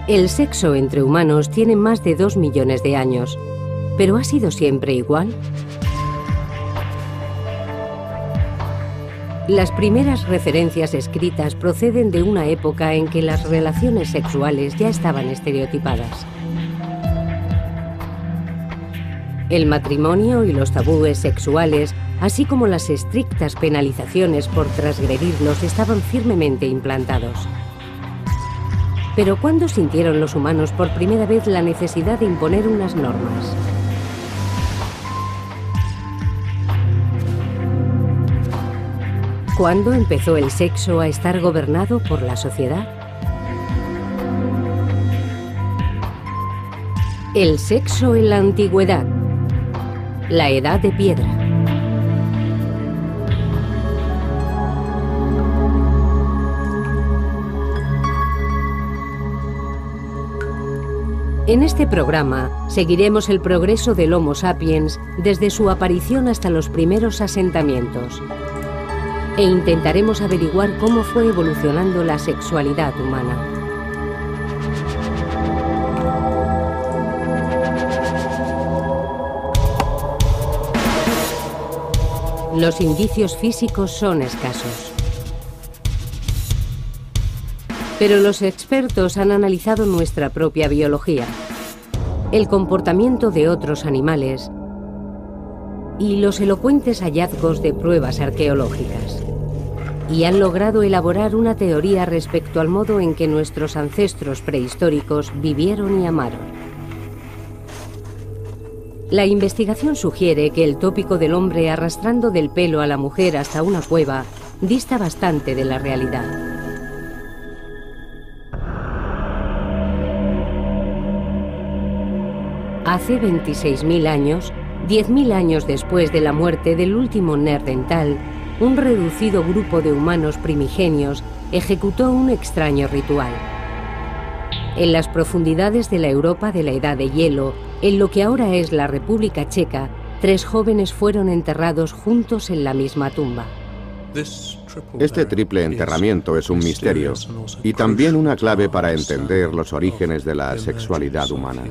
El sexo entre humanos tiene más de 2 millones de años, pero ¿ha sido siempre igual? Las primeras referencias escritas proceden de una época en que las relaciones sexuales ya estaban estereotipadas. El matrimonio y los tabúes sexuales, así como las estrictas penalizaciones por transgredirlos, estaban firmemente implantados. Pero ¿cuándo sintieron los humanos por primera vez la necesidad de imponer unas normas? ¿Cuándo empezó el sexo a estar gobernado por la sociedad? El sexo en la antigüedad. La Edad de Piedra. En este programa seguiremos el progreso del Homo sapiens desde su aparición hasta los primeros asentamientos e intentaremos averiguar cómo fue evolucionando la sexualidad humana. Los indicios físicos son escasos. Pero los expertos han analizado nuestra propia biología, el comportamiento de otros animales y los elocuentes hallazgos de pruebas arqueológicas. Y han logrado elaborar una teoría respecto al modo en que nuestros ancestros prehistóricos vivieron y amaron. La investigación sugiere que el tópico del hombre arrastrando del pelo a la mujer hasta una cueva dista bastante de la realidad. Hace 26.000 años, 10.000 años después de la muerte del último Neandertal, un reducido grupo de humanos primigenios ejecutó un extraño ritual. En las profundidades de la Europa de la Edad de Hielo, en lo que ahora es la República Checa, 3 jóvenes fueron enterrados juntos en la misma tumba. Este triple enterramiento es un misterio y también una clave para entender los orígenes de la sexualidad humana.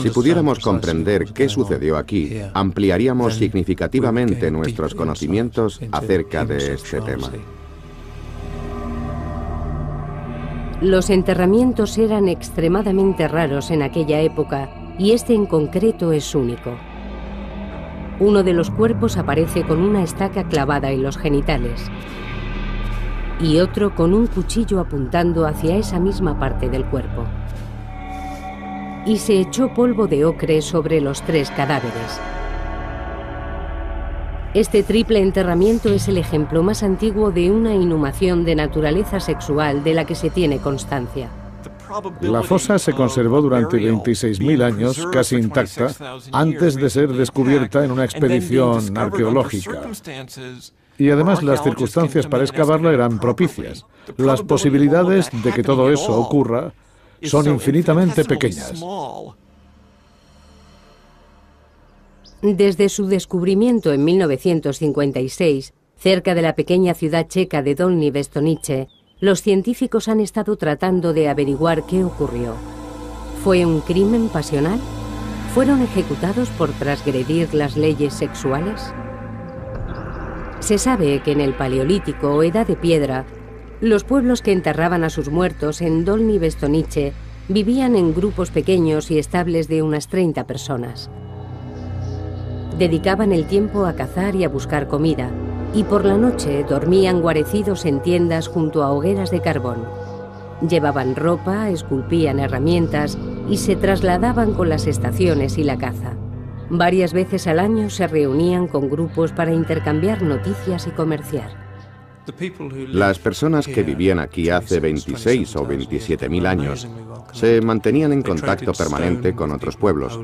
Si pudiéramos comprender qué sucedió aquí, ampliaríamos significativamente nuestros conocimientos acerca de este tema. Los enterramientos eran extremadamente raros en aquella época y este en concreto es único. Uno de los cuerpos aparece con una estaca clavada en los genitales y otro con un cuchillo apuntando hacia esa misma parte del cuerpo. Y se echó polvo de ocre sobre los 3 cadáveres. Este triple enterramiento es el ejemplo más antiguo de una inhumación de naturaleza sexual de la que se tiene constancia. La fosa se conservó durante 26.000 años casi intacta antes de ser descubierta en una expedición arqueológica. Y además las circunstancias para excavarla eran propicias. Las posibilidades de que todo eso ocurra son infinitamente pequeñas. Desde su descubrimiento en 1956, cerca de la pequeña ciudad checa de Dolní Věstonice, los científicos han estado tratando de averiguar qué ocurrió. ¿Fue un crimen pasional? ¿Fueron ejecutados por transgredir las leyes sexuales? Se sabe que en el Paleolítico o Edad de Piedra, los pueblos que enterraban a sus muertos en Dolní Věstonice vivían en grupos pequeños y estables de unas 30 personas. Dedicaban el tiempo a cazar y a buscar comida, y por la noche dormían guarecidos en tiendas junto a hogueras de carbón. Llevaban ropa, esculpían herramientas y se trasladaban con las estaciones y la caza. Varias veces al año se reunían con grupos para intercambiar noticias y comerciar. Las personas que vivían aquí hace 26 o 27.000 años se mantenían en contacto permanente con otros pueblos.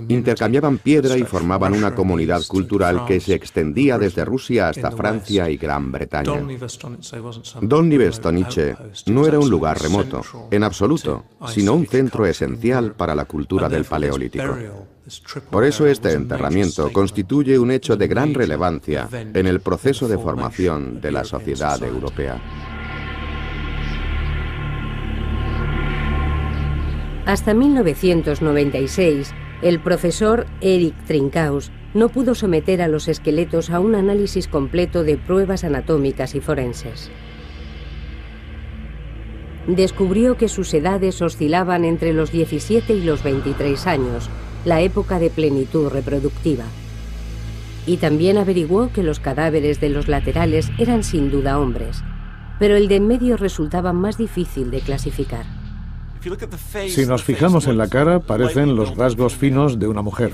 Intercambiaban piedra y formaban una comunidad cultural que se extendía desde Rusia hasta Francia y Gran Bretaña. Dolní Věstonice no era un lugar remoto, en absoluto, sino un centro esencial para la cultura del Paleolítico. Por eso este enterramiento constituye un hecho de gran relevancia en el proceso de formación de la sociedad europea. Hasta 1996, el profesor Eric Trinkaus no pudo someter a los esqueletos a un análisis completo de pruebas anatómicas y forenses. Descubrió que sus edades oscilaban entre los 17 y los 23 años, la época de plenitud reproductiva. Y también averiguó que los cadáveres de los laterales eran sin duda hombres, pero el de en medio resultaba más difícil de clasificar. Si nos fijamos en la cara, parecen los rasgos finos de una mujer.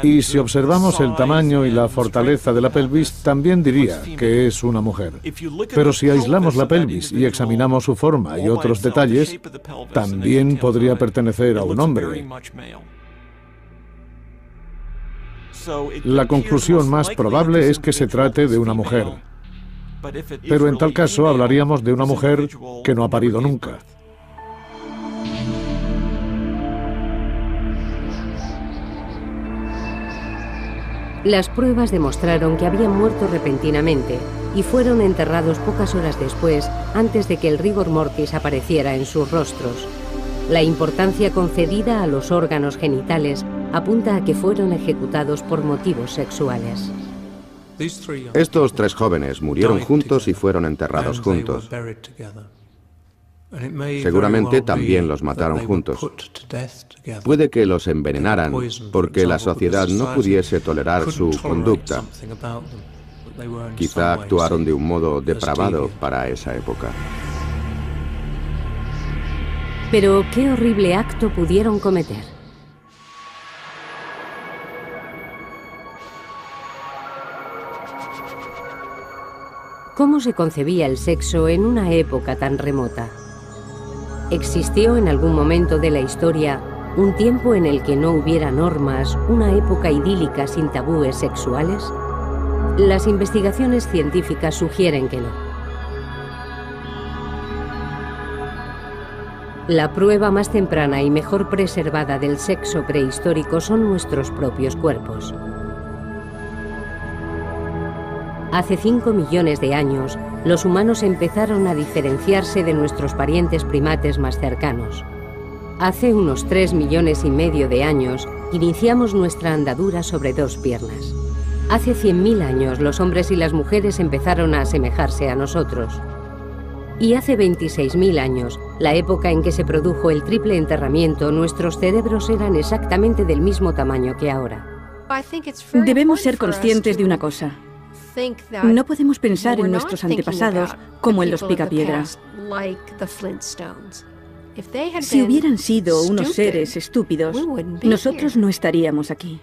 Y si observamos el tamaño y la fortaleza de la pelvis, también diría que es una mujer. Pero si aislamos la pelvis y examinamos su forma y otros detalles, también podría pertenecer a un hombre. La conclusión más probable es que se trate de una mujer. Pero en tal caso hablaríamos de una mujer que no ha parido nunca. Las pruebas demostraron que habían muerto repentinamente y fueron enterrados pocas horas después, antes de que el rigor mortis apareciera en sus rostros. La importancia concedida a los órganos genitales apunta a que fueron ejecutados por motivos sexuales. Estos 3 jóvenes murieron juntos y fueron enterrados juntos. Seguramente también los mataron juntos. Puede que los envenenaran porque la sociedad no pudiese tolerar su conducta. Quizá actuaron de un modo depravado para esa época. Pero ¿qué horrible acto pudieron cometer? ¿Cómo se concebía el sexo en una época tan remota? ¿Existió en algún momento de la historia un tiempo en el que no hubiera normas, una época idílica sin tabúes sexuales? Las investigaciones científicas sugieren que no. La prueba más temprana y mejor preservada del sexo prehistórico son nuestros propios cuerpos. Hace 5 millones de años, los humanos empezaron a diferenciarse de nuestros parientes primates más cercanos. Hace unos 3,5 millones de años, iniciamos nuestra andadura sobre 2 piernas. Hace 100.000 años, los hombres y las mujeres empezaron a asemejarse a nosotros. Y hace 26.000 años, la época en que se produjo el triple enterramiento, nuestros cerebros eran exactamente del mismo tamaño que ahora. Debemos ser conscientes de una cosa. No podemos pensar en nuestros antepasados como en los picapiedras. Si hubieran sido unos seres estúpidos, nosotros no estaríamos aquí.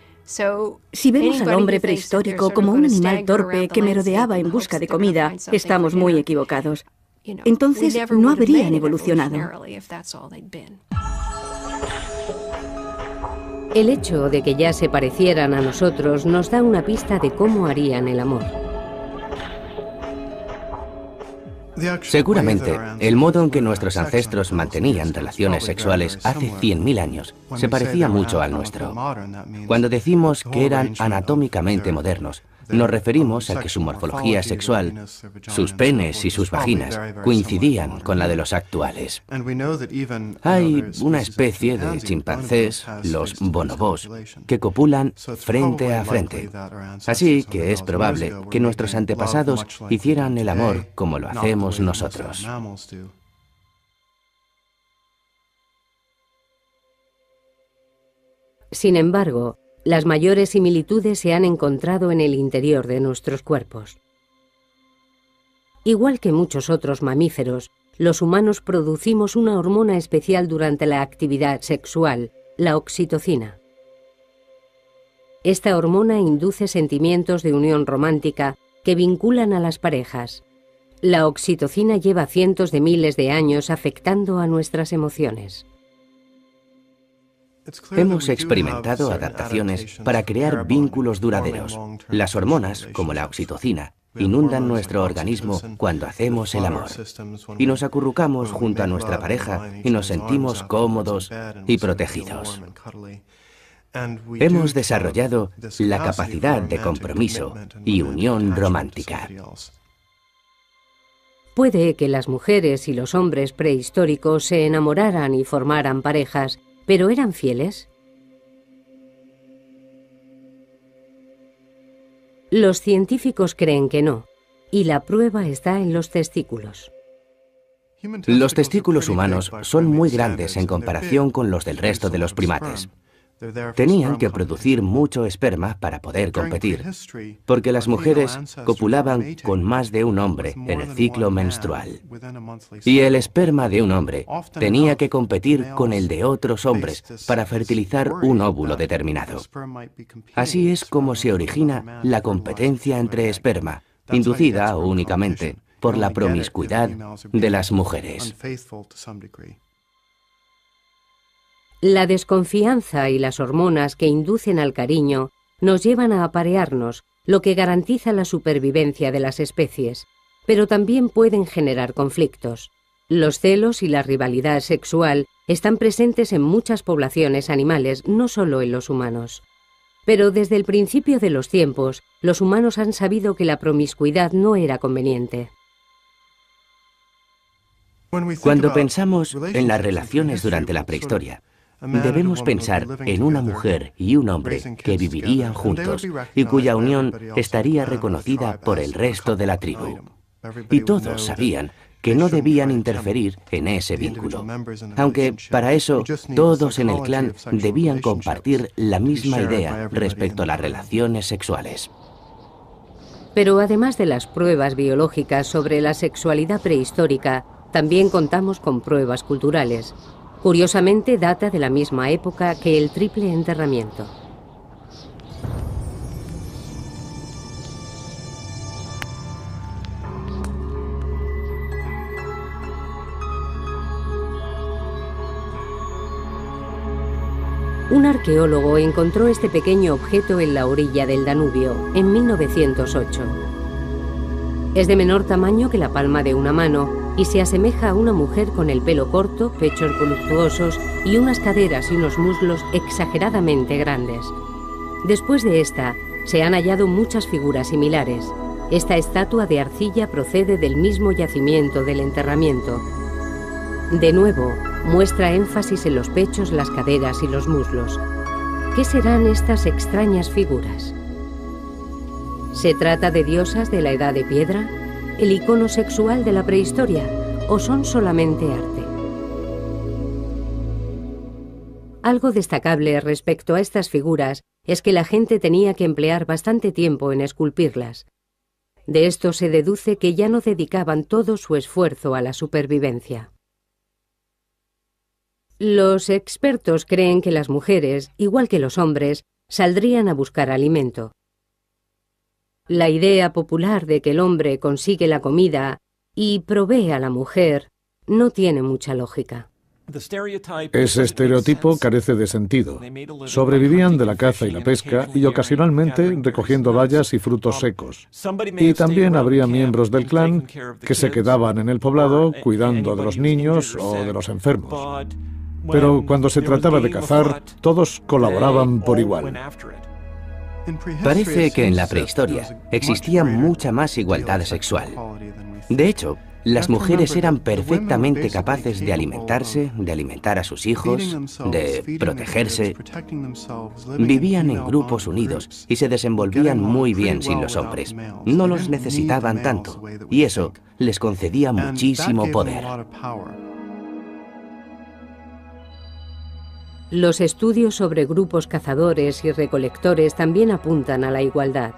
Si vemos al hombre prehistórico como un animal torpe que merodeaba en busca de comida, estamos muy equivocados. Entonces no habrían evolucionado. El hecho de que ya se parecieran a nosotros nos da una pista de cómo harían el amor. Seguramente, el modo en que nuestros ancestros mantenían relaciones sexuales hace 100.000 años se parecía mucho al nuestro. Cuando decimos que eran anatómicamente modernos, nos referimos a que su morfología sexual, sus penes y sus vaginas, coincidían con la de los actuales. Hay una especie de chimpancés, los bonobos, que copulan frente a frente. Así que es probable que nuestros antepasados hicieran el amor como lo hacemos nosotros. Sin embargo, las mayores similitudes se han encontrado en el interior de nuestros cuerpos. Igual que muchos otros mamíferos, los humanos producimos una hormona especial durante la actividad sexual, la oxitocina. Esta hormona induce sentimientos de unión romántica que vinculan a las parejas. La oxitocina lleva cientos de miles de años afectando a nuestras emociones. Hemos experimentado adaptaciones para crear vínculos duraderos. Las hormonas, como la oxitocina, inundan nuestro organismo cuando hacemos el amor. Y nos acurrucamos junto a nuestra pareja y nos sentimos cómodos y protegidos. Hemos desarrollado la capacidad de compromiso y unión romántica. Puede que las mujeres y los hombres prehistóricos se enamoraran y formaran parejas, ¿Pero eran fieles? Los científicos creen que no, y la prueba está en los testículos. Los testículos humanos son muy grandes en comparación con los del resto de los primates. Tenían que producir mucho esperma para poder competir, porque las mujeres copulaban con más de un hombre en el ciclo menstrual. Y el esperma de un hombre tenía que competir con el de otros hombres para fertilizar un óvulo determinado. Así es como se origina la competencia entre esperma, inducida únicamente por la promiscuidad de las mujeres. La desconfianza y las hormonas que inducen al cariño nos llevan a aparearnos, lo que garantiza la supervivencia de las especies, pero también pueden generar conflictos. Los celos y la rivalidad sexual están presentes en muchas poblaciones animales, no solo en los humanos. Pero desde el principio de los tiempos, los humanos han sabido que la promiscuidad no era conveniente. Cuando pensamos en las relaciones durante la prehistoria, debemos pensar en una mujer y un hombre que vivirían juntos y cuya unión estaría reconocida por el resto de la tribu. Y todos sabían que no debían interferir en ese vínculo, aunque para eso todos en el clan debían compartir la misma idea respecto a las relaciones sexuales. Pero además de las pruebas biológicas sobre la sexualidad prehistórica, también contamos con pruebas culturales. Curiosamente, data de la misma época que el triple enterramiento. Un arqueólogo encontró este pequeño objeto en la orilla del Danubio, en 1908. Es de menor tamaño que la palma de una mano y se asemeja a una mujer con el pelo corto, pechos voluptuosos y unas caderas y unos muslos exageradamente grandes. Después de esta, se han hallado muchas figuras similares. Esta estatua de arcilla procede del mismo yacimiento del enterramiento. De nuevo, muestra énfasis en los pechos, las caderas y los muslos. ¿Qué serán estas extrañas figuras? ¿Se trata de diosas de la Edad de Piedra? ¿El icono sexual de la prehistoria? ¿O son solamente arte? Algo destacable respecto a estas figuras es que la gente tenía que emplear bastante tiempo en esculpirlas. De esto se deduce que ya no dedicaban todo su esfuerzo a la supervivencia. Los expertos creen que las mujeres, igual que los hombres, saldrían a buscar alimento. La idea popular de que el hombre consigue la comida y provee a la mujer no tiene mucha lógica. Ese estereotipo carece de sentido. Sobrevivían de la caza y la pesca y ocasionalmente recogiendo bayas y frutos secos. Y también habría miembros del clan que se quedaban en el poblado cuidando de los niños o de los enfermos. Pero cuando se trataba de cazar, todos colaboraban por igual. Parece que en la prehistoria existía mucha más igualdad sexual. De hecho, las mujeres eran perfectamente capaces de alimentarse, de alimentar a sus hijos, de protegerse. Vivían en grupos unidos y se desenvolvían muy bien sin los hombres. No los necesitaban tanto, y eso les concedía muchísimo poder. Los estudios sobre grupos cazadores y recolectores también apuntan a la igualdad.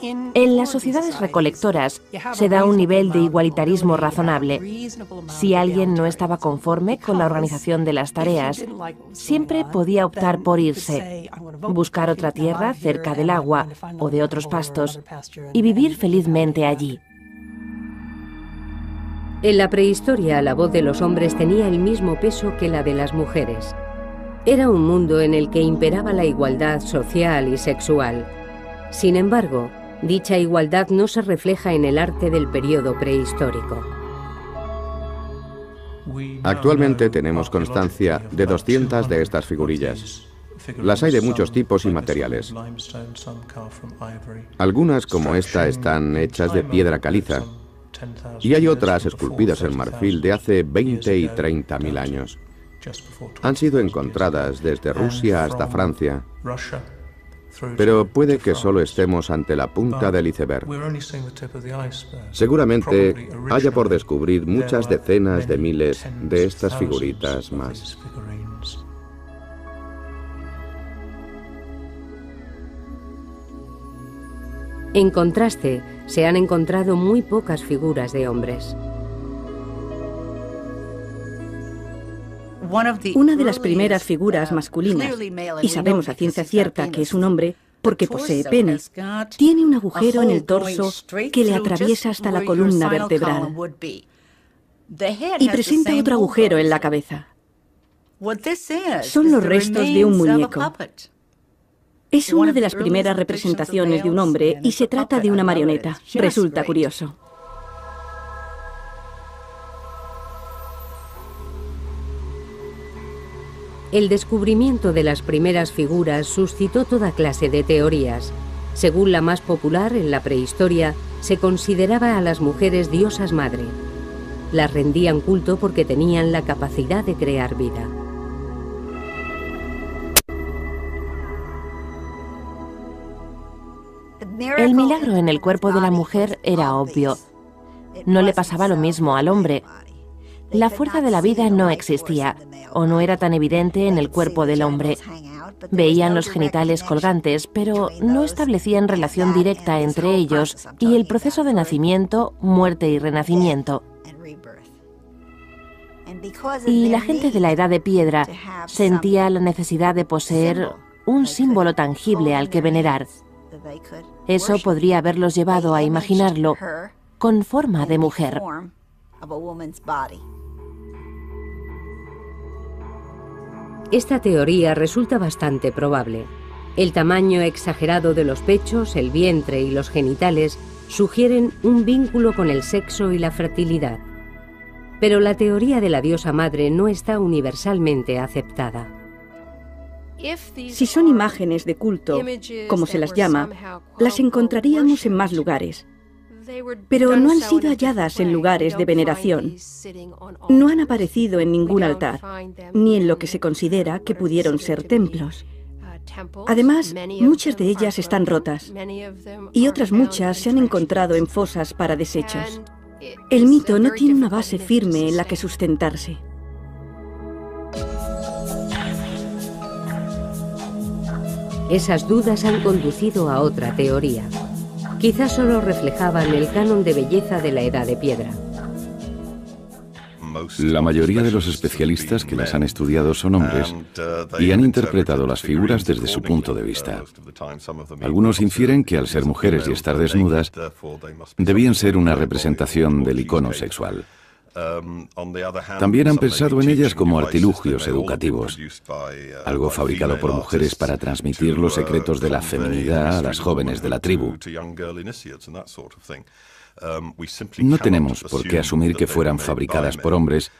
En las sociedades recolectoras se da un nivel de igualitarismo razonable. Si alguien no estaba conforme con la organización de las tareas, siempre podía optar por irse, buscar otra tierra cerca del agua o de otros pastos y vivir felizmente allí. En la prehistoria, la voz de los hombres tenía el mismo peso que la de las mujeres. Era un mundo en el que imperaba la igualdad social y sexual. Sin embargo, dicha igualdad no se refleja en el arte del periodo prehistórico. Actualmente tenemos constancia de 200 de estas figurillas. Las hay de muchos tipos y materiales. Algunas, como esta, están hechas de piedra caliza. Y hay otras esculpidas en marfil de hace 20 y 30 mil años. Han sido encontradas desde Rusia hasta Francia, pero puede que solo estemos ante la punta del iceberg. Seguramente haya por descubrir muchas decenas de miles de estas figuritas más. En contraste, se han encontrado muy pocas figuras de hombres. Una de las primeras figuras masculinas, y sabemos a ciencia cierta que es un hombre porque posee pene, tiene un agujero en el torso que le atraviesa hasta la columna vertebral y presenta otro agujero en la cabeza. Son los restos de un muñeco. Es una de las primeras representaciones de un hombre y se trata de una marioneta. Resulta curioso. El descubrimiento de las primeras figuras suscitó toda clase de teorías. Según la más popular, en la prehistoria, se consideraba a las mujeres diosas madre. Las rendían culto porque tenían la capacidad de crear vida. El milagro en el cuerpo de la mujer era obvio. No le pasaba lo mismo al hombre. La fuerza de la vida no existía, o no era tan evidente en el cuerpo del hombre. Veían los genitales colgantes, pero no establecían relación directa entre ellos y el proceso de nacimiento, muerte y renacimiento. Y la gente de la Edad de Piedra sentía la necesidad de poseer un símbolo tangible al que venerar. Eso podría haberlos llevado a imaginarlo con forma de mujer. Esta teoría resulta bastante probable. El tamaño exagerado de los pechos, el vientre y los genitales sugieren un vínculo con el sexo y la fertilidad. Pero la teoría de la diosa madre no está universalmente aceptada. Si son imágenes de culto, como se las llama, las encontraríamos en más lugares. Pero no han sido halladas en lugares de veneración. No han aparecido en ningún altar, ni en lo que se considera que pudieron ser templos. Además, muchas de ellas están rotas, y otras muchas se han encontrado en fosas para desechos. El mito no tiene una base firme en la que sustentarse. Esas dudas han conducido a otra teoría. Quizás solo reflejaban el canon de belleza de la Edad de Piedra. La mayoría de los especialistas que las han estudiado son hombres y han interpretado las figuras desde su punto de vista. Algunos infieren que al ser mujeres y estar desnudas, debían ser una representación del icono sexual. También han pensado en ellas como artilugios educativos, algo fabricado por mujeres para transmitir los secretos de la feminidad a las jóvenes de la tribu. No tenemos por qué asumir que fueran fabricadas por hombres,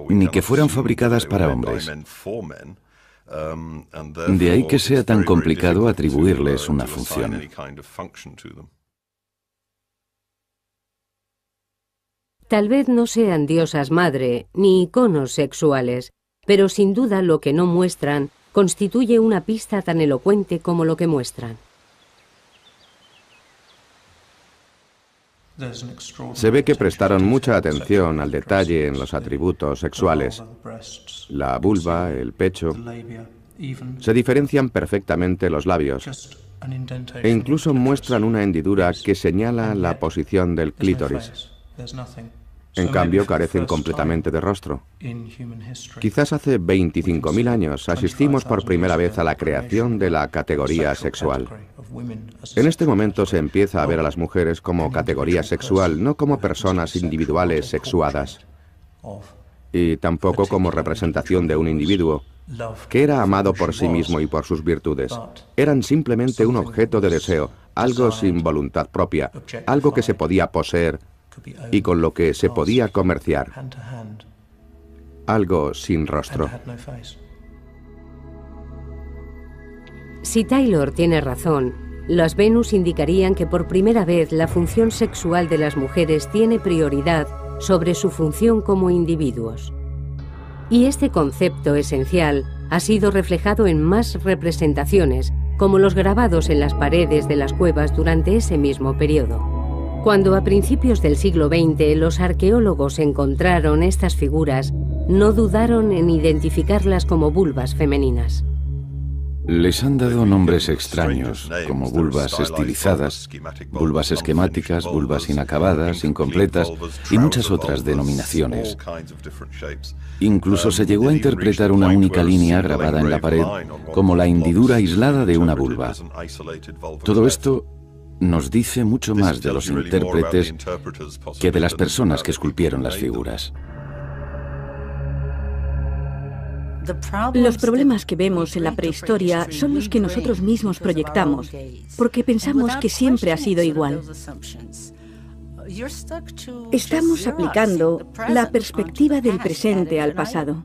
ni que fueran fabricadas para hombres. De ahí que sea tan complicado atribuirles una función. Tal vez no sean diosas madre ni iconos sexuales, pero sin duda lo que no muestran constituye una pista tan elocuente como lo que muestran. Se ve que prestaron mucha atención al detalle en los atributos sexuales. La vulva, el pecho. Se diferencian perfectamente los labios e incluso muestran una hendidura que señala la posición del clítoris. En cambio, carecen completamente de rostro. Quizás hace 25.000 años asistimos por primera vez a la creación de la categoría sexual. En este momento se empieza a ver a las mujeres como categoría sexual, no como personas individuales sexuadas, y tampoco como representación de un individuo que era amado por sí mismo y por sus virtudes. Eran simplemente un objeto de deseo, algo sin voluntad propia, algo que se podía poseer y con lo que se podía comerciar, algo sin rostro. Si Taylor tiene razón, las Venus indicarían que por primera vez la función sexual de las mujeres tiene prioridad sobre su función como individuos. Y este concepto esencial ha sido reflejado en más representaciones, como los grabados en las paredes de las cuevas durante ese mismo periodo. Cuando a principios del siglo XX los arqueólogos encontraron estas figuras, no dudaron en identificarlas como vulvas femeninas. Les han dado nombres extraños, como vulvas estilizadas, vulvas esquemáticas, vulvas inacabadas, incompletas y muchas otras denominaciones. Incluso se llegó a interpretar una única línea grabada en la pared como la hendidura aislada de una vulva. Todo esto nos dice mucho más de los intérpretes que de las personas que esculpieron las figuras. Los problemas que vemos en la prehistoria son los que nosotros mismos proyectamos, porque pensamos que siempre ha sido igual. Estamos aplicando la perspectiva del presente al pasado.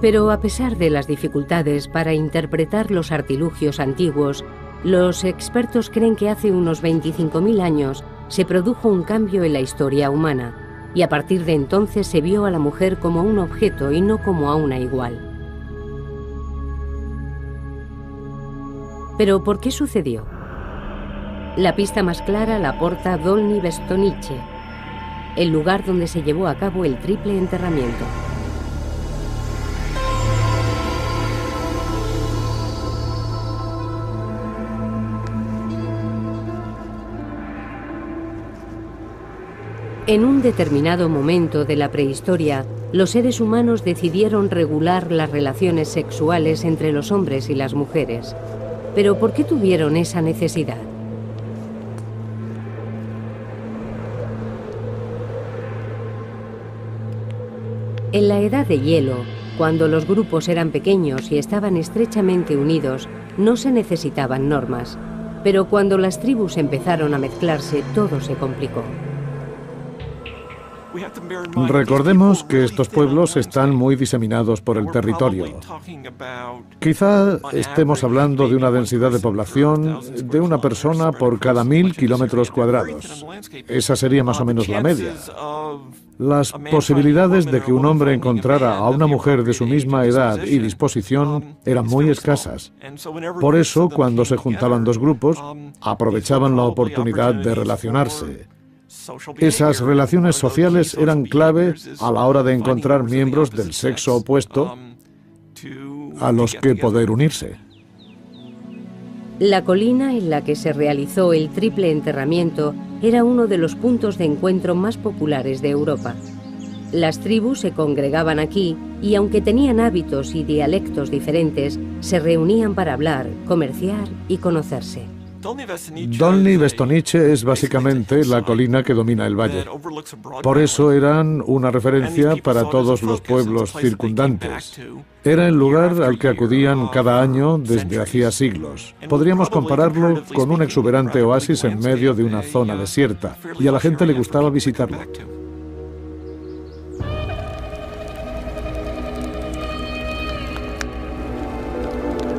Pero a pesar de las dificultades para interpretar los artilugios antiguos, los expertos creen que hace unos 25.000 años se produjo un cambio en la historia humana, y a partir de entonces se vio a la mujer como un objeto y no como a una igual. ¿Pero por qué sucedió? La pista más clara la aporta Dolní Věstonice, el lugar donde se llevó a cabo el triple enterramiento. En un determinado momento de la prehistoria, los seres humanos decidieron regular las relaciones sexuales entre los hombres y las mujeres. ¿Pero por qué tuvieron esa necesidad? En la Edad de Hielo, cuando los grupos eran pequeños y estaban estrechamente unidos, no se necesitaban normas. Pero cuando las tribus empezaron a mezclarse, todo se complicó. Recordemos que estos pueblos están muy diseminados por el territorio. Quizá estemos hablando de una densidad de población de una persona por cada 1000 kilómetros cuadrados. Esa sería más o menos la media. Las posibilidades de que un hombre encontrara a una mujer de su misma edad y disposición eran muy escasas. Por eso, cuando se juntaban dos grupos, aprovechaban la oportunidad de relacionarse. Esas relaciones sociales eran clave a la hora de encontrar miembros del sexo opuesto a los que poder unirse. La colina en la que se realizó el triple enterramiento era uno de los puntos de encuentro más populares de Europa. Las tribus se congregaban aquí y, aunque tenían hábitos y dialectos diferentes, se reunían para hablar, comerciar y conocerse. Dolní Věstonice es básicamente la colina que domina el valle. Por eso eran una referencia para todos los pueblos circundantes. Era el lugar al que acudían cada año desde hacía siglos. Podríamos compararlo con un exuberante oasis en medio de una zona desierta, y a la gente le gustaba visitarlo.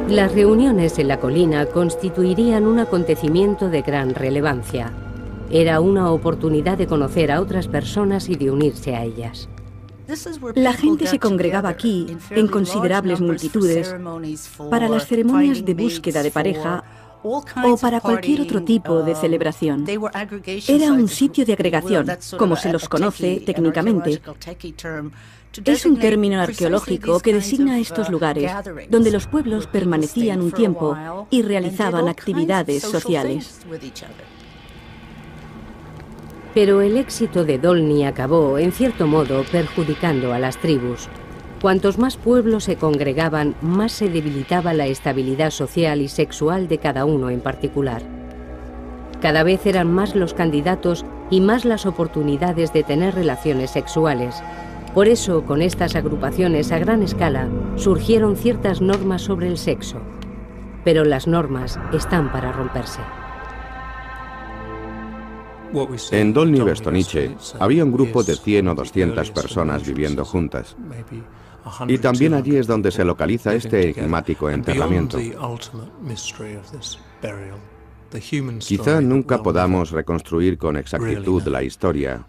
Las reuniones en la colina constituirían un acontecimiento de gran relevancia. Era una oportunidad de conocer a otras personas y de unirse a ellas. La gente se congregaba aquí en considerables multitudes para las ceremonias de búsqueda de pareja o para cualquier otro tipo de celebración. Era un sitio de agregación, como se los conoce técnicamente. Es un término arqueológico que designa estos lugares, donde los pueblos permanecían un tiempo y realizaban actividades sociales. Pero el éxito de Dolní acabó, en cierto modo, perjudicando a las tribus. Cuantos más pueblos se congregaban, más se debilitaba la estabilidad social y sexual de cada uno en particular. Cada vez eran más los candidatos y más las oportunidades de tener relaciones sexuales. Por eso, con estas agrupaciones a gran escala, surgieron ciertas normas sobre el sexo. Pero las normas están para romperse. En Dolní Věstonice había un grupo de 100 o 200 personas viviendo juntas. Y también allí es donde se localiza este enigmático enterramiento. Quizá nunca podamos reconstruir con exactitud la historia,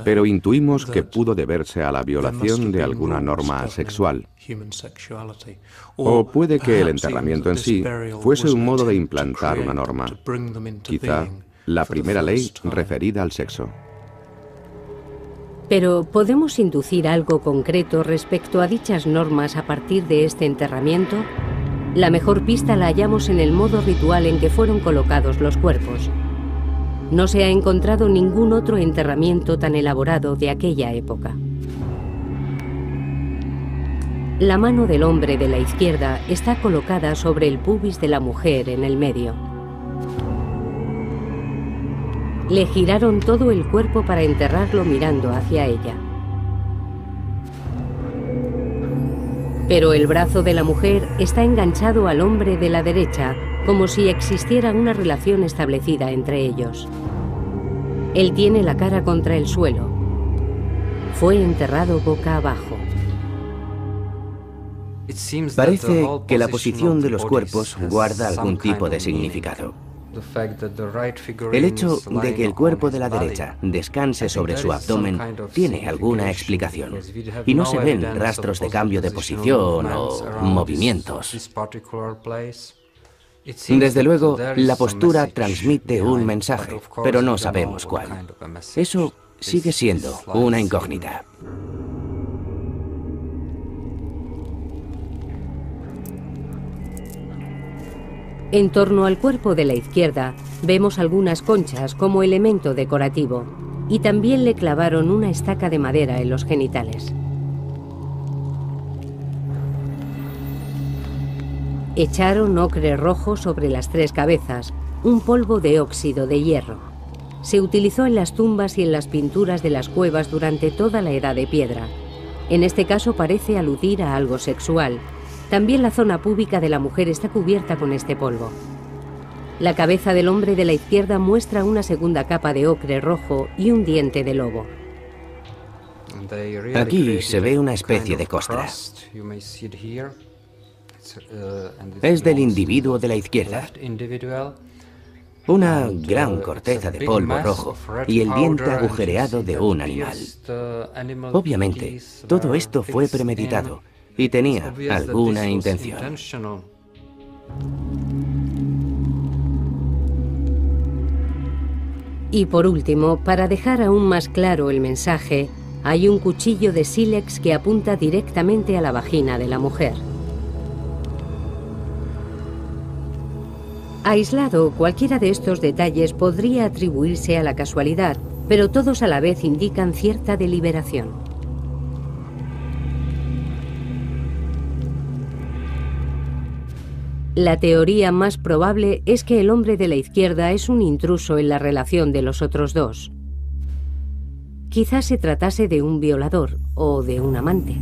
pero intuimos que pudo deberse a la violación de alguna norma sexual. O puede que el enterramiento en sí fuese un modo de implantar una norma, quizá la primera ley referida al sexo. Pero ¿podemos inducir algo concreto respecto a dichas normas a partir de este enterramiento? La mejor pista la hallamos en el modo ritual en que fueron colocados los cuerpos. No se ha encontrado ningún otro enterramiento tan elaborado de aquella época. La mano del hombre de la izquierda está colocada sobre el pubis de la mujer en el medio. Le giraron todo el cuerpo para enterrarlo mirando hacia ella. Pero el brazo de la mujer está enganchado al hombre de la derecha, como si existiera una relación establecida entre ellos. Él tiene la cara contra el suelo. Fue enterrado boca abajo. Parece que la posición de los cuerpos guarda algún tipo de significado. El hecho de que el cuerpo de la derecha descanse sobre su abdomen tiene alguna explicación, y no se ven rastros de cambio de posición o movimientos. Desde luego, la postura transmite un mensaje, pero no sabemos cuál. Eso sigue siendo una incógnita. En torno al cuerpo de la izquierda vemos algunas conchas como elemento decorativo y también le clavaron una estaca de madera en los genitales. Echaron ocre rojo sobre las tres cabezas, un polvo de óxido de hierro. Se utilizó en las tumbas y en las pinturas de las cuevas durante toda la Edad de Piedra. En este caso parece aludir a algo sexual. También la zona púbica de la mujer está cubierta con este polvo. La cabeza del hombre de la izquierda muestra una segunda capa de ocre rojo y un diente de lobo. Aquí se ve una especie de costra. Es del individuo de la izquierda. Una gran corteza de polvo rojo y el diente agujereado de un animal. Obviamente, todo esto fue premeditado y tenía alguna intención. Y por último, para dejar aún más claro el mensaje, hay un cuchillo de sílex que apunta directamente a la vagina de la mujer. Aislado, cualquiera de estos detalles podría atribuirse a la casualidad, pero todos a la vez indican cierta deliberación. La teoría más probable es que el hombre de la izquierda es un intruso en la relación de los otros dos. Quizás se tratase de un violador o de un amante.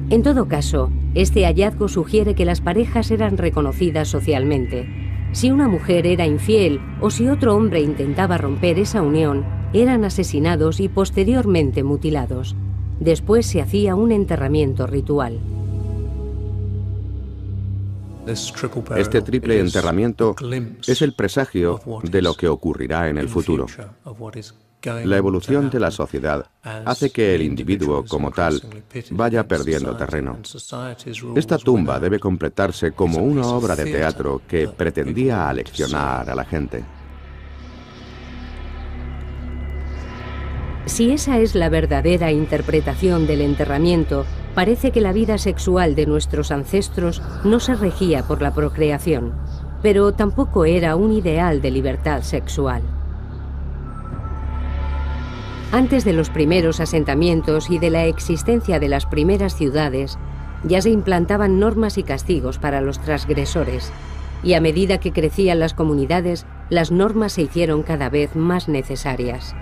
En todo caso, este hallazgo sugiere que las parejas eran reconocidas socialmente. Si una mujer era infiel o si otro hombre intentaba romper esa unión, eran asesinados y posteriormente mutilados. Después se hacía un enterramiento ritual. Este triple enterramiento es el presagio de lo que ocurrirá en el futuro. La evolución de la sociedad hace que el individuo como tal vaya perdiendo terreno. Esta tumba debe completarse como una obra de teatro que pretendía aleccionar a la gente. Si esa es la verdadera interpretación del enterramiento, parece que la vida sexual de nuestros ancestros no se regía por la procreación, pero tampoco era un ideal de libertad sexual. Antes de los primeros asentamientos y de la existencia de las primeras ciudades, ya se implantaban normas y castigos para los transgresores, y a medida que crecían las comunidades, las normas se hicieron cada vez más necesarias.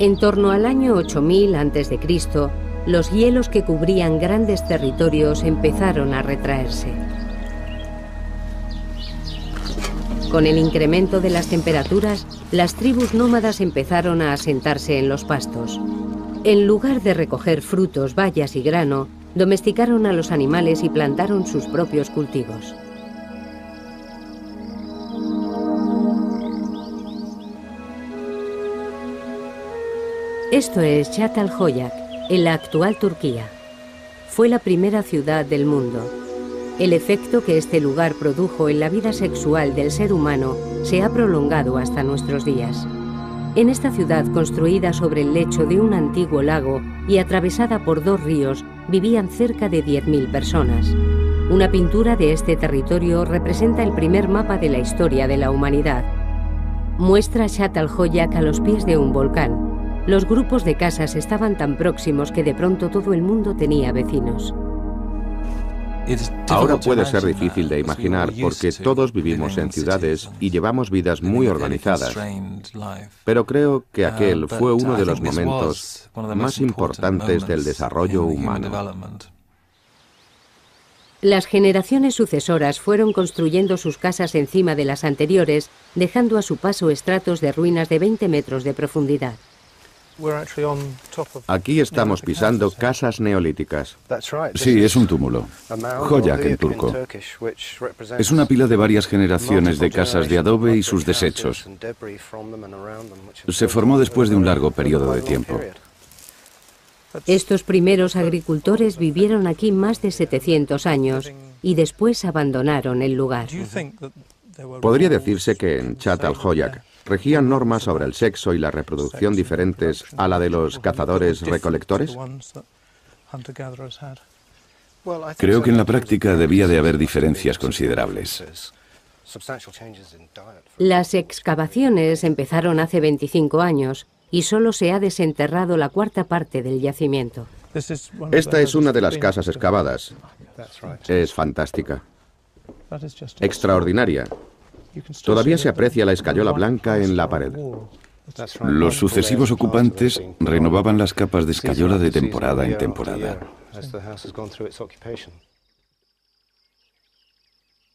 En torno al año 8000 a.C., los hielos que cubrían grandes territorios empezaron a retraerse. Con el incremento de las temperaturas, las tribus nómadas empezaron a asentarse en los pastos. En lugar de recoger frutos, bayas y grano, domesticaron a los animales y plantaron sus propios cultivos. Esto es Çatalhöyük, en la actual Turquía. Fue la primera ciudad del mundo. El efecto que este lugar produjo en la vida sexual del ser humano se ha prolongado hasta nuestros días. En esta ciudad, construida sobre el lecho de un antiguo lago y atravesada por 2 ríos, vivían cerca de 10.000 personas. Una pintura de este territorio representa el primer mapa de la historia de la humanidad. Muestra Çatalhöyük a los pies de un volcán. Los grupos de casas estaban tan próximos que de pronto todo el mundo tenía vecinos. Ahora puede ser difícil de imaginar porque todos vivimos en ciudades y llevamos vidas muy organizadas, pero creo que aquel fue uno de los momentos más importantes del desarrollo humano. Las generaciones sucesoras fueron construyendo sus casas encima de las anteriores, dejando a su paso estratos de ruinas de 20 metros de profundidad. Aquí estamos pisando casas neolíticas. Sí, es un túmulo. Höyük en turco. Es una pila de varias generaciones de casas de adobe y sus desechos. Se formó después de un largo periodo de tiempo. Estos primeros agricultores vivieron aquí más de 700 años y después abandonaron el lugar. Podría decirse que en Çatalhöyük regían normas sobre el sexo y la reproducción diferentes a la de los cazadores-recolectores. Creo que en la práctica debía de haber diferencias considerables. Las excavaciones empezaron hace 25 años y solo se ha desenterrado la 1/4 parte del yacimiento. Esta es una de las casas excavadas. Es fantástica. Extraordinaria. Todavía se aprecia la escayola blanca en la pared. Los sucesivos ocupantes renovaban las capas de escayola de temporada en temporada.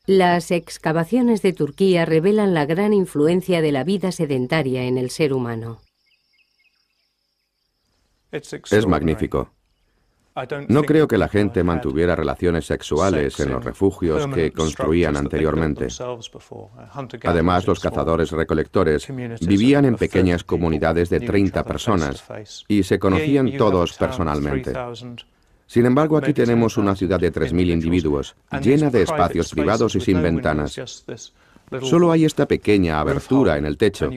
Las excavaciones de Turquía revelan la gran influencia de la vida sedentaria en el ser humano. Es magnífico. No creo que la gente mantuviera relaciones sexuales en los refugios que construían anteriormente. Además, los cazadores-recolectores vivían en pequeñas comunidades de 30 personas y se conocían todos personalmente. Sin embargo, aquí tenemos una ciudad de 3.000 individuos, llena de espacios privados y sin ventanas. Solo hay esta pequeña abertura en el techo.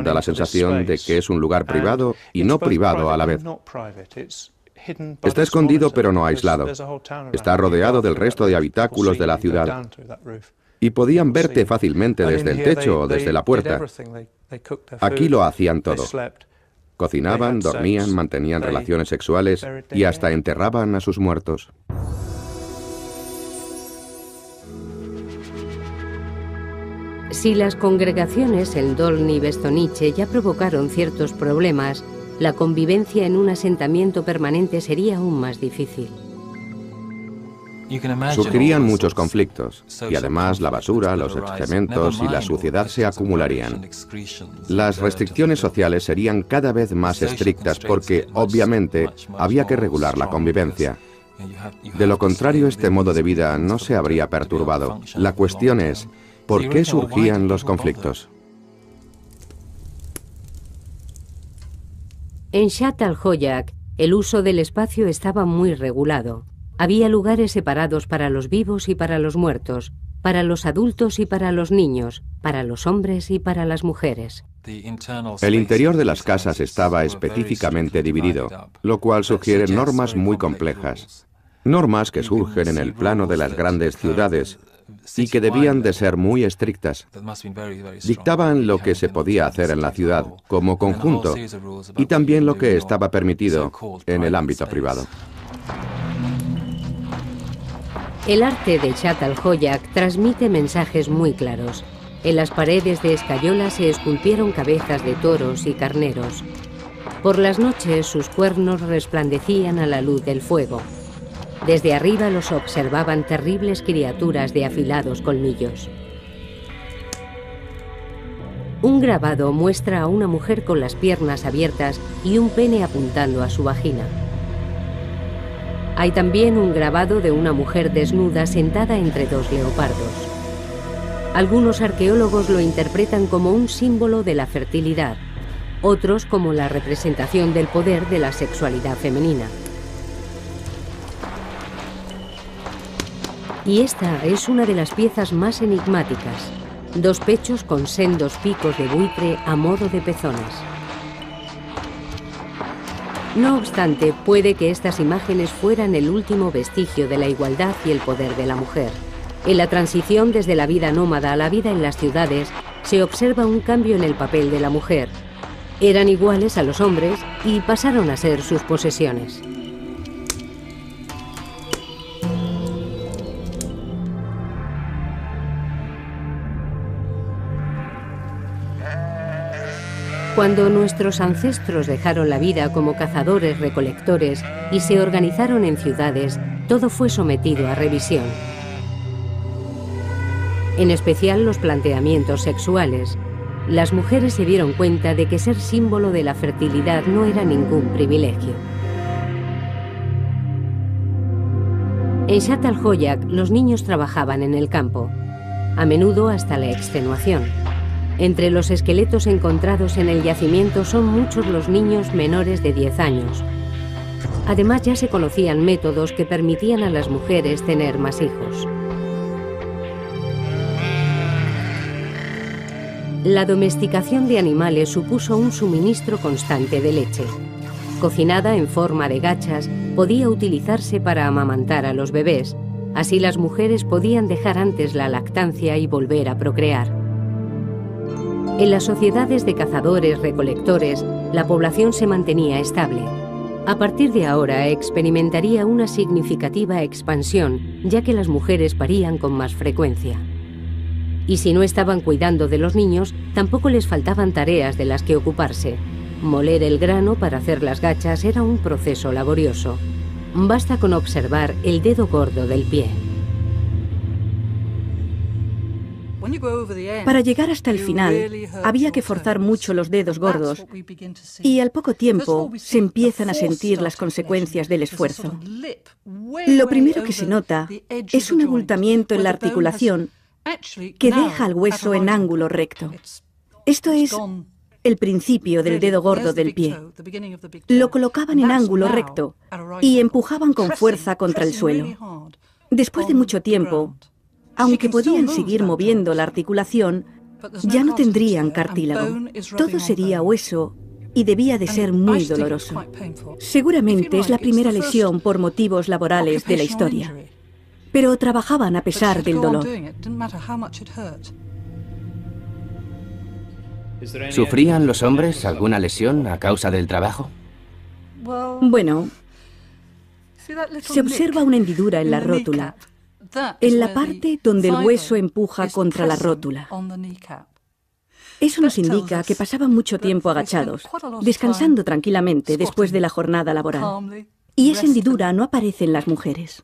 Da la sensación de que es un lugar privado y no privado a la vez. Está escondido pero no aislado. Está rodeado del resto de habitáculos de la ciudad. Y podían verte fácilmente desde el techo o desde la puerta. Aquí lo hacían todo. Cocinaban, dormían, mantenían relaciones sexuales y hasta enterraban a sus muertos. Si las congregaciones en Dolní Bestonice ya provocaron ciertos problemas, la convivencia en un asentamiento permanente sería aún más difícil. Surgirían muchos conflictos, y además la basura, los excrementos y la suciedad se acumularían. Las restricciones sociales serían cada vez más estrictas porque, obviamente, había que regular la convivencia. De lo contrario, este modo de vida no se habría perturbado. La cuestión es, ¿por qué surgían los conflictos? En Çatalhöyük, el uso del espacio estaba muy regulado. Había lugares separados para los vivos y para los muertos, para los adultos y para los niños, para los hombres y para las mujeres. El interior de las casas estaba específicamente dividido, lo cual sugiere normas muy complejas. Normas que surgen en el plano de las grandes ciudades y que debían de ser muy estrictas. Dictaban lo que se podía hacer en la ciudad como conjunto y también lo que estaba permitido en el ámbito privado. El arte de Çatalhöyük transmite mensajes muy claros. En las paredes de escayola se esculpieron cabezas de toros y carneros. Por las noches sus cuernos resplandecían a la luz del fuego. Desde arriba los observaban terribles criaturas de afilados colmillos. Un grabado muestra a una mujer con las piernas abiertas y un pene apuntando a su vagina. Hay también un grabado de una mujer desnuda sentada entre dos leopardos. Algunos arqueólogos lo interpretan como un símbolo de la fertilidad, otros como la representación del poder de la sexualidad femenina. Y esta es una de las piezas más enigmáticas: 2 pechos con sendos picos de buitre a modo de pezones. No obstante, puede que estas imágenes fueran el último vestigio de la igualdad y el poder de la mujer. En la transición desde la vida nómada a la vida en las ciudades, se observa un cambio en el papel de la mujer. Eran iguales a los hombres y pasaron a ser sus posesiones. Cuando nuestros ancestros dejaron la vida como cazadores-recolectores y se organizaron en ciudades, todo fue sometido a revisión. En especial los planteamientos sexuales. Las mujeres se dieron cuenta de que ser símbolo de la fertilidad no era ningún privilegio. En Zhat al-Hoyak, los niños trabajaban en el campo, a menudo hasta la extenuación. Entre los esqueletos encontrados en el yacimiento son muchos los niños menores de 10 años. Además, ya se conocían métodos que permitían a las mujeres tener más hijos. La domesticación de animales supuso un suministro constante de leche. Cocinada en forma de gachas, podía utilizarse para amamantar a los bebés. Así las mujeres podían dejar antes la lactancia y volver a procrear. En las sociedades de cazadores-recolectores, la población se mantenía estable. A partir de ahora experimentaría una significativa expansión, ya que las mujeres parían con más frecuencia. Y si no estaban cuidando de los niños, tampoco les faltaban tareas de las que ocuparse. Moler el grano para hacer las gachas era un proceso laborioso. Basta con observar el dedo gordo del pie. Para llegar hasta el final, había que forzar mucho los dedos gordos y al poco tiempo se empiezan a sentir las consecuencias del esfuerzo. Lo primero que se nota es un abultamiento en la articulación que deja al hueso en ángulo recto. Esto es el principio del dedo gordo del pie. Lo colocaban en ángulo recto y empujaban con fuerza contra el suelo. Después de mucho tiempo, aunque podían seguir moviendo la articulación, ya no tendrían cartílago. Todo sería hueso y debía de ser muy doloroso. Seguramente es la primera lesión por motivos laborales de la historia. Pero trabajaban a pesar del dolor. ¿Sufrían los hombres alguna lesión a causa del trabajo? Bueno, se observa una hendidura en la rótula, en la parte donde el hueso empuja contra la rótula. Eso nos indica que pasaban mucho tiempo agachados, descansando tranquilamente después de la jornada laboral. Y esa hendidura no aparece en las mujeres.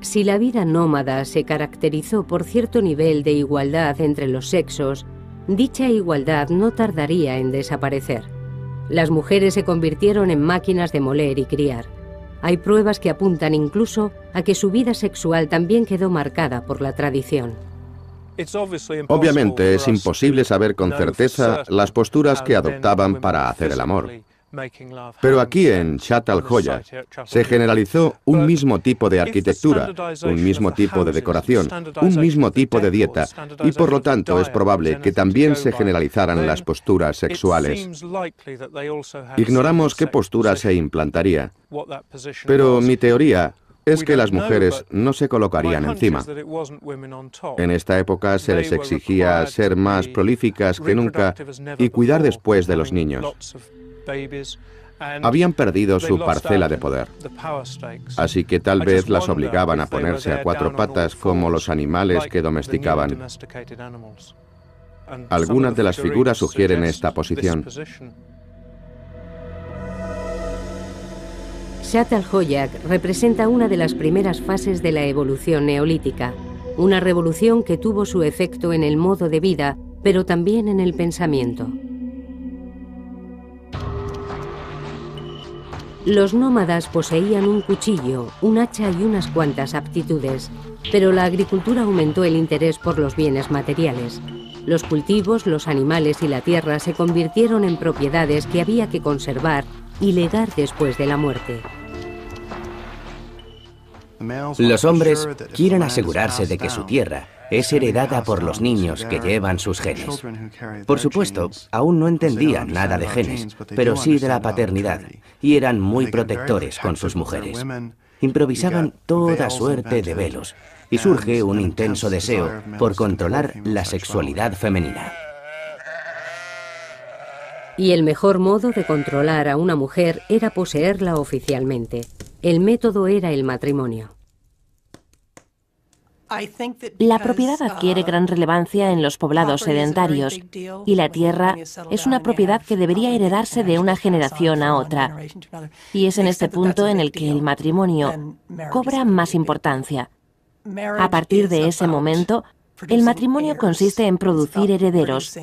Si la vida nómada se caracterizó por cierto nivel de igualdad entre los sexos, dicha igualdad no tardaría en desaparecer. Las mujeres se convirtieron en máquinas de moler y criar. Hay pruebas que apuntan incluso a que su vida sexual también quedó marcada por la tradición. Obviamente es imposible saber con certeza las posturas que adoptaban para hacer el amor. Pero aquí en Zhat al-Hoyak se generalizó un mismo tipo de arquitectura, un mismo tipo de decoración, un mismo tipo de dieta, y por lo tanto es probable que también se generalizaran las posturas sexuales. Ignoramos qué postura se implantaría, pero mi teoría es que las mujeres no se colocarían encima. En esta época se les exigía ser más prolíficas que nunca y cuidar después de los niños. Habían perdido su parcela de poder, así que tal vez las obligaban a ponerse a 4 patas como los animales que domesticaban. Algunas de las figuras sugieren esta posición. Zat al-Hoyaq representa una de las primeras fases de la evolución neolítica, una revolución que tuvo su efecto en el modo de vida, pero también en el pensamiento. Los nómadas poseían un cuchillo, un hacha y unas cuantas aptitudes, pero la agricultura aumentó el interés por los bienes materiales. Los cultivos, los animales y la tierra se convirtieron en propiedades que había que conservar y legar después de la muerte. Los hombres quieren asegurarse de que su tierra es heredada por los niños que llevan sus genes. Por supuesto, aún no entendían nada de genes, pero sí de la paternidad, y eran muy protectores con sus mujeres. Improvisaban toda suerte de velos, y surge un intenso deseo por controlar la sexualidad femenina. Y el mejor modo de controlar a una mujer era poseerla oficialmente. El método era el matrimonio. La propiedad adquiere gran relevancia en los poblados sedentarios y la tierra es una propiedad que debería heredarse de una generación a otra. Y es en este punto en el que el matrimonio cobra más importancia. A partir de ese momento, el matrimonio consiste en producir herederos,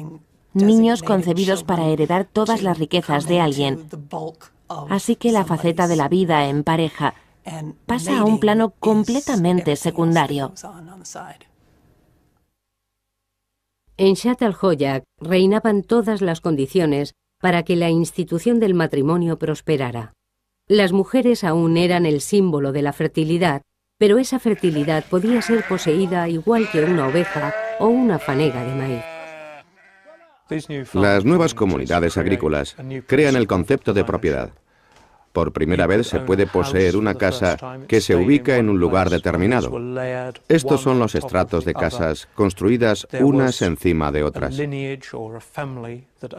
niños concebidos para heredar todas las riquezas de alguien. Así que la faceta de la vida en pareja pasa a un plano completamente secundario. En Zat al-Hoyaq reinaban todas las condiciones para que la institución del matrimonio prosperara. Las mujeres aún eran el símbolo de la fertilidad, pero esa fertilidad podía ser poseída igual que una oveja o una fanega de maíz. Las nuevas comunidades agrícolas crean el concepto de propiedad. Por primera vez se puede poseer una casa que se ubica en un lugar determinado. Estos son los estratos de casas construidas unas encima de otras.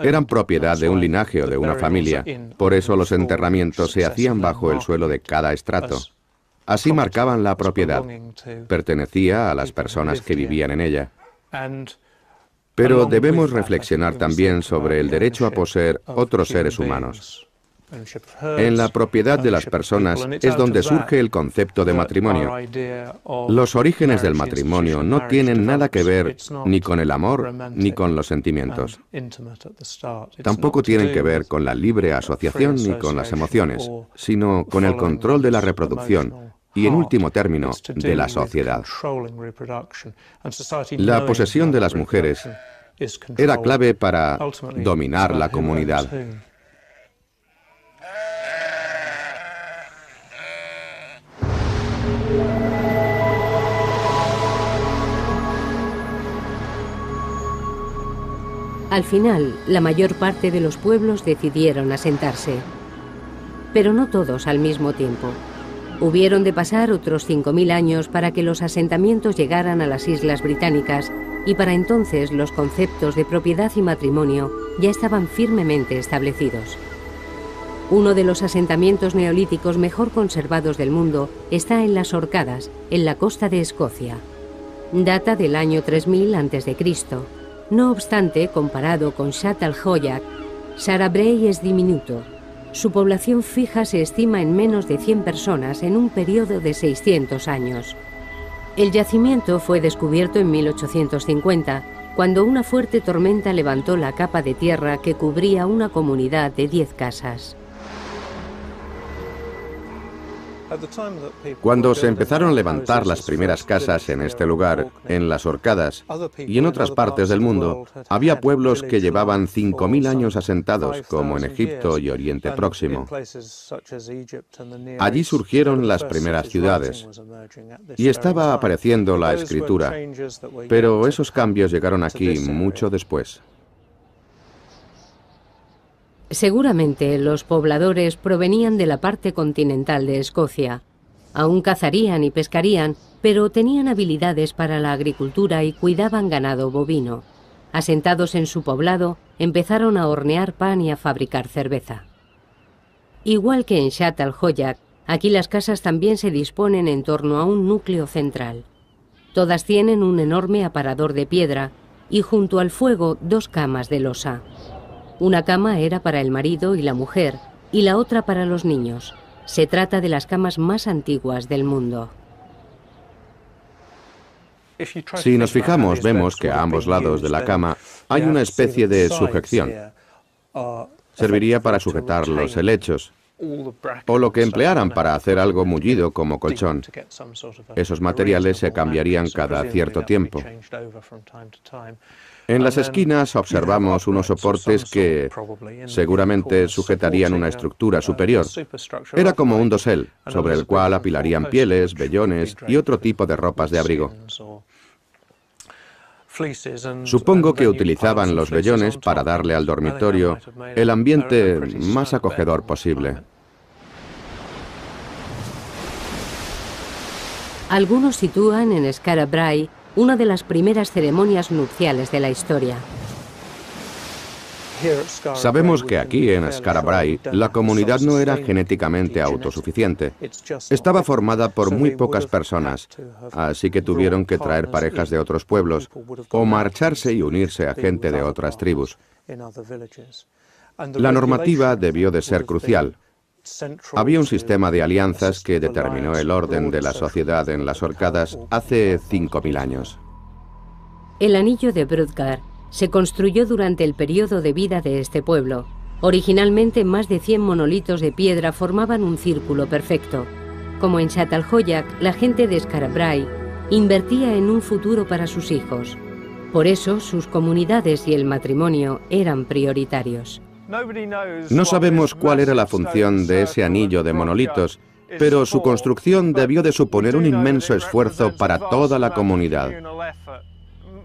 Eran propiedad de un linaje o de una familia, por eso los enterramientos se hacían bajo el suelo de cada estrato. Así marcaban la propiedad. Pertenecía a las personas que vivían en ella. Pero debemos reflexionar también sobre el derecho a poseer otros seres humanos. En la propiedad de las personas es donde surge el concepto de matrimonio. Los orígenes del matrimonio no tienen nada que ver ni con el amor ni con los sentimientos. Tampoco tienen que ver con la libre asociación ni con las emociones, sino con el control de la reproducción y, en último término, de la sociedad. La posesión de las mujeres era clave para dominar la comunidad. Al final, la mayor parte de los pueblos decidieron asentarse, pero no todos al mismo tiempo. Hubieron de pasar otros 5000 años para que los asentamientos llegaran a las Islas Británicas, y para entonces los conceptos de propiedad y matrimonio ya estaban firmemente establecidos. Uno de los asentamientos neolíticos mejor conservados del mundo está en las Orcadas, en la costa de Escocia. Data del año 3000 a.C. No obstante, comparado con Zat al-Hoyaq, Skara Brae es diminuto. Su población fija se estima en menos de 100 personas en un periodo de 600 años. El yacimiento fue descubierto en 1850, cuando una fuerte tormenta levantó la capa de tierra que cubría una comunidad de 10 casas. Cuando se empezaron a levantar las primeras casas en este lugar, en las Orcadas y en otras partes del mundo, había pueblos que llevaban 5000 años asentados, como en Egipto y Oriente Próximo. Allí surgieron las primeras ciudades y estaba apareciendo la escritura, pero esos cambios llegaron aquí mucho después. Seguramente los pobladores provenían de la parte continental de Escocia. Aún cazarían y pescarían, pero tenían habilidades para la agricultura y cuidaban ganado bovino. Asentados en su poblado, empezaron a hornear pan y a fabricar cerveza. Igual que en Zat al-Hoyaq, aquí las casas también se disponen en torno a un núcleo central. Todas tienen un enorme aparador de piedra y junto al fuego 2 camas de losa. Una cama era para el marido y la mujer, y la otra para los niños. Se trata de las camas más antiguas del mundo. Si nos fijamos, vemos que a ambos lados de la cama hay una especie de sujeción. Serviría para sujetar los helechos, o lo que emplearan para hacer algo mullido como colchón. Esos materiales se cambiarían cada cierto tiempo. En las esquinas observamos unos soportes que seguramente sujetarían una estructura superior. Era como un dosel, sobre el cual apilarían pieles, vellones y otro tipo de ropas de abrigo. Supongo que utilizaban los vellones para darle al dormitorio el ambiente más acogedor posible. Algunos sitúan en Skara Brae una de las primeras ceremonias nupciales de la historia. Sabemos que aquí en Skara Brae la comunidad no era genéticamente autosuficiente. Estaba formada por muy pocas personas, así que tuvieron que traer parejas de otros pueblos o marcharse y unirse a gente de otras tribus. La normativa debió de ser crucial. Había un sistema de alianzas que determinó el orden de la sociedad en las Orcadas hace 5000 años. El anillo de Brodgar se construyó durante el periodo de vida de este pueblo. Originalmente, más de 100 monolitos de piedra formaban un círculo perfecto. Como en Çatalhöyük, la gente de Skara Brae invertía en un futuro para sus hijos. Por eso, sus comunidades y el matrimonio eran prioritarios. No sabemos cuál era la función de ese anillo de monolitos, pero su construcción debió de suponer un inmenso esfuerzo para toda la comunidad.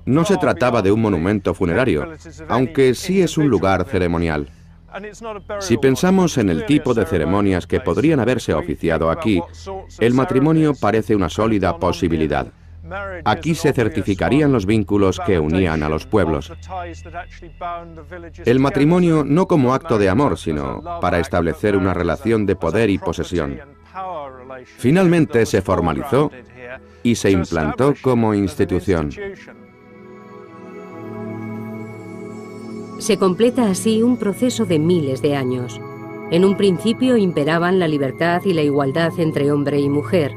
No se trataba de un monumento funerario, aunque sí es un lugar ceremonial. Si pensamos en el tipo de ceremonias que podrían haberse oficiado aquí, el matrimonio parece una sólida posibilidad. Aquí se certificarían los vínculos que unían a los pueblos. El matrimonio no como acto de amor, sino para establecer una relación de poder y posesión. Finalmente se formalizó y se implantó como institución. Se completa así un proceso de miles de años. En un principio imperaban la libertad y la igualdad entre hombre y mujer,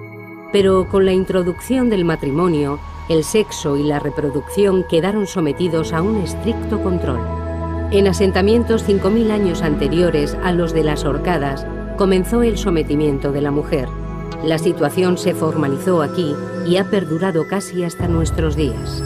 pero con la introducción del matrimonio, el sexo y la reproducción quedaron sometidos a un estricto control. En asentamientos 5000 años anteriores a los de las Orcadas, comenzó el sometimiento de la mujer. La situación se formalizó aquí y ha perdurado casi hasta nuestros días.